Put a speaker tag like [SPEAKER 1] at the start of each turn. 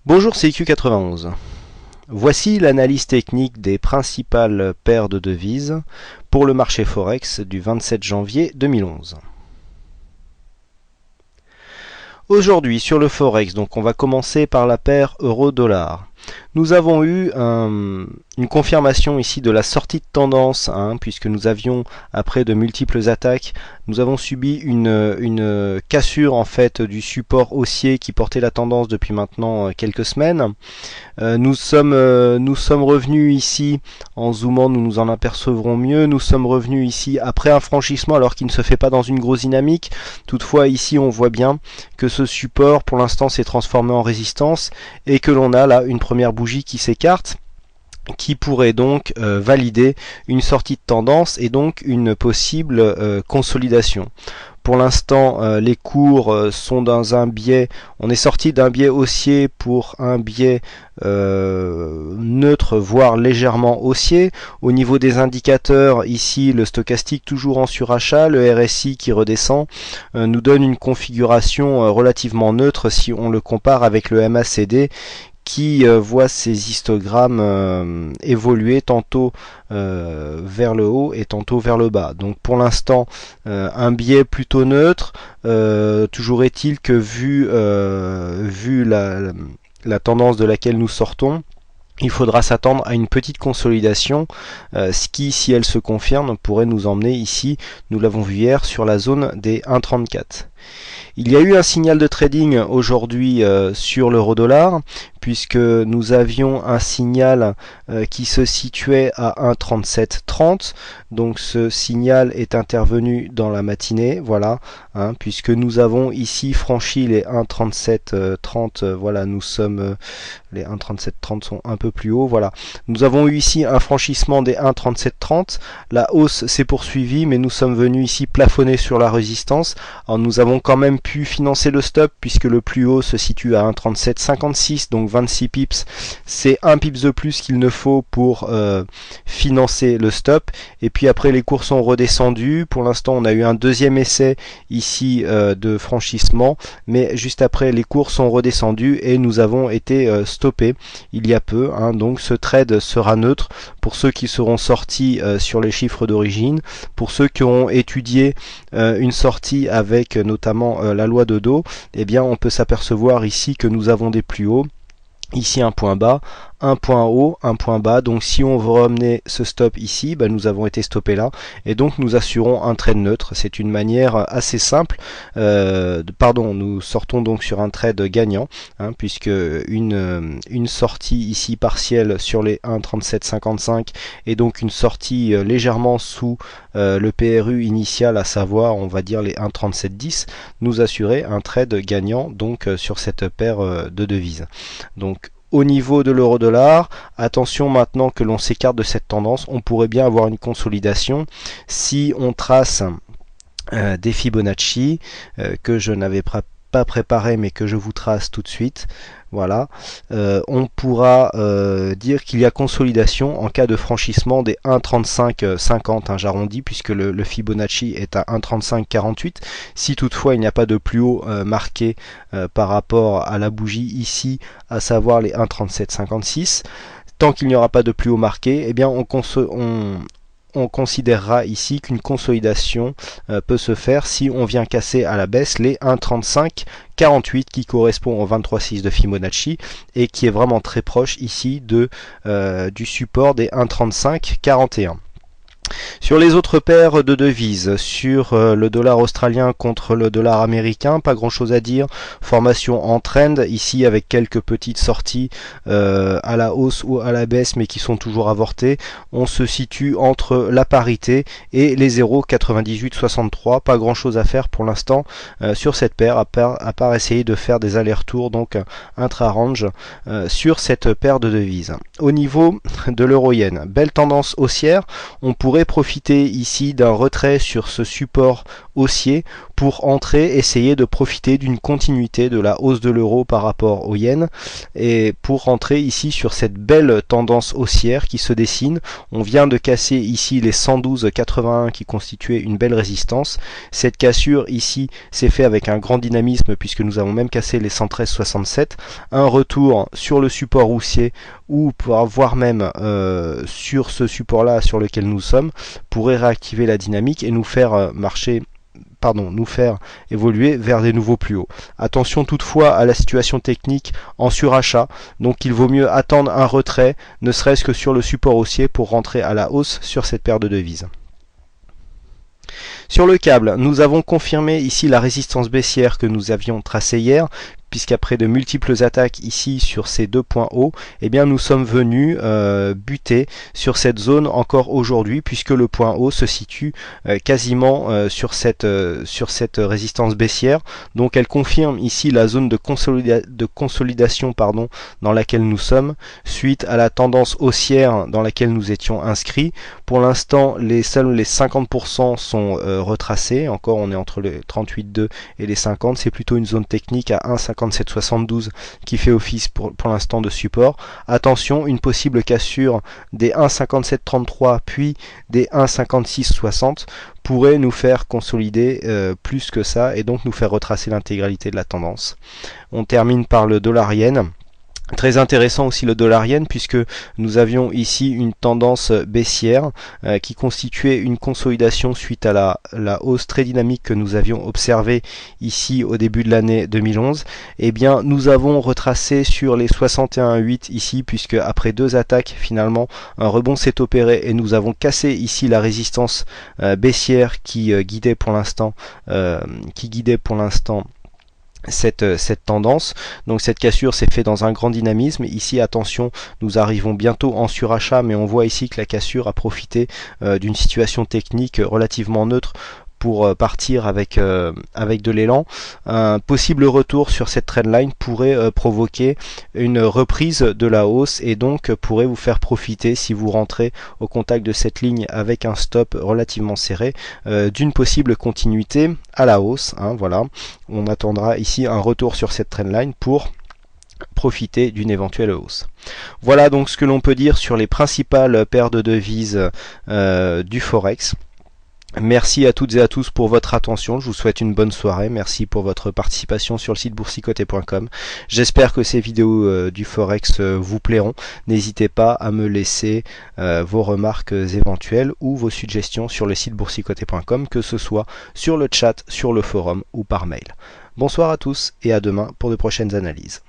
[SPEAKER 1] Bonjour, c'est IQ91. Voici l'analyse technique des principales paires de devises pour le marché Forex du 27 janvier 2011. Aujourd'hui sur le Forex, donc on va commencer par la paire euro-dollar. Nous avons eu une confirmation ici de la sortie de tendance, puisque nous avions, après de multiples attaques, nous avons subi une cassure en fait du support haussier qui portait la tendance depuis maintenant quelques semaines. Nous sommes revenus ici, en zoomant nous nous en apercevrons mieux, nous sommes revenus ici après un franchissement alors qu'il ne se fait pas dans une grosse dynamique. Toutefois ici on voit bien que ce support pour l'instant s'est transformé en résistance et que l'on a là une première bougie qui s'écarte, qui pourrait donc valider une sortie de tendance et donc une possible consolidation. Pour l'instant, les cours sont dans un biais, on est sorti d'un biais haussier pour un biais neutre, voire légèrement haussier. Au niveau des indicateurs, ici le stochastique toujours en surachat, le RSI qui redescend, nous donne une configuration relativement neutre si on le compare avec le MACD qui voit ces histogrammes évoluer tantôt vers le haut et tantôt vers le bas. Donc pour l'instant un biais plutôt neutre, toujours est-il que vu la tendance de laquelle nous sortons, il faudra s'attendre à une petite consolidation, ce qui, si elle se confirme, pourrait nous emmener ici, nous l'avons vu hier, sur la zone des 1,34. Il y a eu un signal de trading aujourd'hui sur l'euro-dollar, puisque nous avions un signal qui se situait à 1,3730. Donc ce signal est intervenu dans la matinée, voilà, puisque nous avons ici franchi les 1,3730. Voilà, nous sommes les 1,3730 sont un peu plus haut. Voilà, nous avons eu ici un franchissement des 1,3730. La hausse s'est poursuivie, mais nous sommes venus ici plafonner sur la résistance. Alors nous avons quand même pu financer le stop, puisque le plus haut se situe à 1,3756, donc 26 pips, c'est 1 pips de plus qu'il ne faut pour financer le stop. Et puis après les cours sont redescendus. Pour l'instant on a eu un deuxième essai ici de franchissement, mais juste après les cours sont redescendus et nous avons été stoppés il y a peu, donc ce trade sera neutre pour ceux qui seront sortis sur les chiffres d'origine. Pour ceux qui ont étudié une sortie avec notamment la loi de Dow, eh bien on peut s'apercevoir ici que nous avons des plus hauts, ici un point bas, un point haut, un point bas. Donc si on veut ramener ce stop ici, nous avons été stoppés là, et donc nous assurons un trade neutre. C'est une manière assez simple, nous sortons donc sur un trade gagnant, puisque une sortie ici partielle sur les 1,3755 et donc une sortie légèrement sous le PRU initial, à savoir on va dire les 1,3710, nous assurait un trade gagnant donc sur cette paire de devises. Donc au niveau de l'euro-dollar, attention maintenant que l'on s'écarte de cette tendance, on pourrait bien avoir une consolidation si on trace des Fibonacci que je n'avais pas préparé mais que je vous trace tout de suite. Voilà, on pourra dire qu'il y a consolidation en cas de franchissement des 1,3550, j'arrondis, puisque le Fibonacci est à 1,3548. Si toutefois il n'y a pas de plus haut marqué par rapport à la bougie ici, à savoir les 1,3756, tant qu'il n'y aura pas de plus haut marqué, eh bien on considérera ici qu'une consolidation peut se faire si on vient casser à la baisse les 1,3548 qui correspond au 23,6 de Fibonacci et qui est vraiment très proche ici du support des 1,3541. Sur les autres paires de devises, sur le dollar australien contre le dollar américain, pas grand chose à dire. Formation en trend, ici avec quelques petites sorties à la hausse ou à la baisse, mais qui sont toujours avortées. On se situe entre la parité et les 0,9863. Pas grand chose à faire pour l'instant sur cette paire, à part essayer de faire des allers-retours, donc intra-range sur cette paire de devises. Au niveau de l'euro-yen, belle tendance haussière. On pourrait profiter ici d'un retrait sur ce support haussier pour entrer, essayer de profiter d'une continuité de la hausse de l'euro par rapport au yen, et pour rentrer ici sur cette belle tendance haussière qui se dessine. On vient de casser ici les 112,81 qui constituaient une belle résistance. Cette cassure ici s'est fait avec un grand dynamisme puisque nous avons même cassé les 113,67. Un retour sur le support haussier ou voire même sur ce support là sur lequel nous sommes pourrait réactiver la dynamique et nous faire nous faire évoluer vers des nouveaux plus hauts. Attention toutefois à la situation technique en surachat, donc il vaut mieux attendre un retrait, ne serait-ce que sur le support haussier pour rentrer à la hausse sur cette paire de devises. Sur le câble, nous avons confirmé ici la résistance baissière que nous avions tracée hier, puisqu'après de multiples attaques ici sur ces deux points hauts, eh bien nous sommes venus buter sur cette zone encore aujourd'hui, puisque le point haut se situe quasiment sur cette résistance baissière. Donc elle confirme ici la zone de consolidation dans laquelle nous sommes, suite à la tendance haussière dans laquelle nous étions inscrits. Pour l'instant, seuls les 50% sont retracés, encore on est entre les 38,2 et les 50, c'est plutôt une zone technique à 1,5772 qui fait office pour l'instant de support. Attention, une possible cassure des 1,5733 puis des 1,5660 pourrait nous faire consolider plus que ça et donc nous faire retracer l'intégralité de la tendance. On termine par le dollar yen. Très intéressant aussi le dollar yen, puisque nous avions ici une tendance baissière qui constituait une consolidation suite à la hausse très dynamique que nous avions observée ici au début de l'année 2011. Eh bien nous avons retracé sur les 61,8 ici, puisque après deux attaques finalement un rebond s'est opéré et nous avons cassé ici la résistance baissière qui guidait pour l'instant cette tendance. Donc cette cassure s'est fait dans un grand dynamisme. Ici attention, nous arrivons bientôt en surachat, mais on voit ici que la cassure a profité d'une situation technique relativement neutre pour partir avec de l'élan. Un possible retour sur cette trendline pourrait provoquer une reprise de la hausse et donc pourrait vous faire profiter, si vous rentrez au contact de cette ligne avec un stop relativement serré, d'une possible continuité à la hausse. Voilà, on attendra ici un retour sur cette trendline pour profiter d'une éventuelle hausse. Voilà donc ce que l'on peut dire sur les principales paires de devises du Forex. Merci à toutes et à tous pour votre attention, je vous souhaite une bonne soirée, merci pour votre participation sur le site boursicoté.com. J'espère que ces vidéos du Forex vous plairont. N'hésitez pas à me laisser vos remarques éventuelles ou vos suggestions sur le site boursicoté.com, que ce soit sur le chat, sur le forum ou par mail. Bonsoir à tous et à demain pour de prochaines analyses.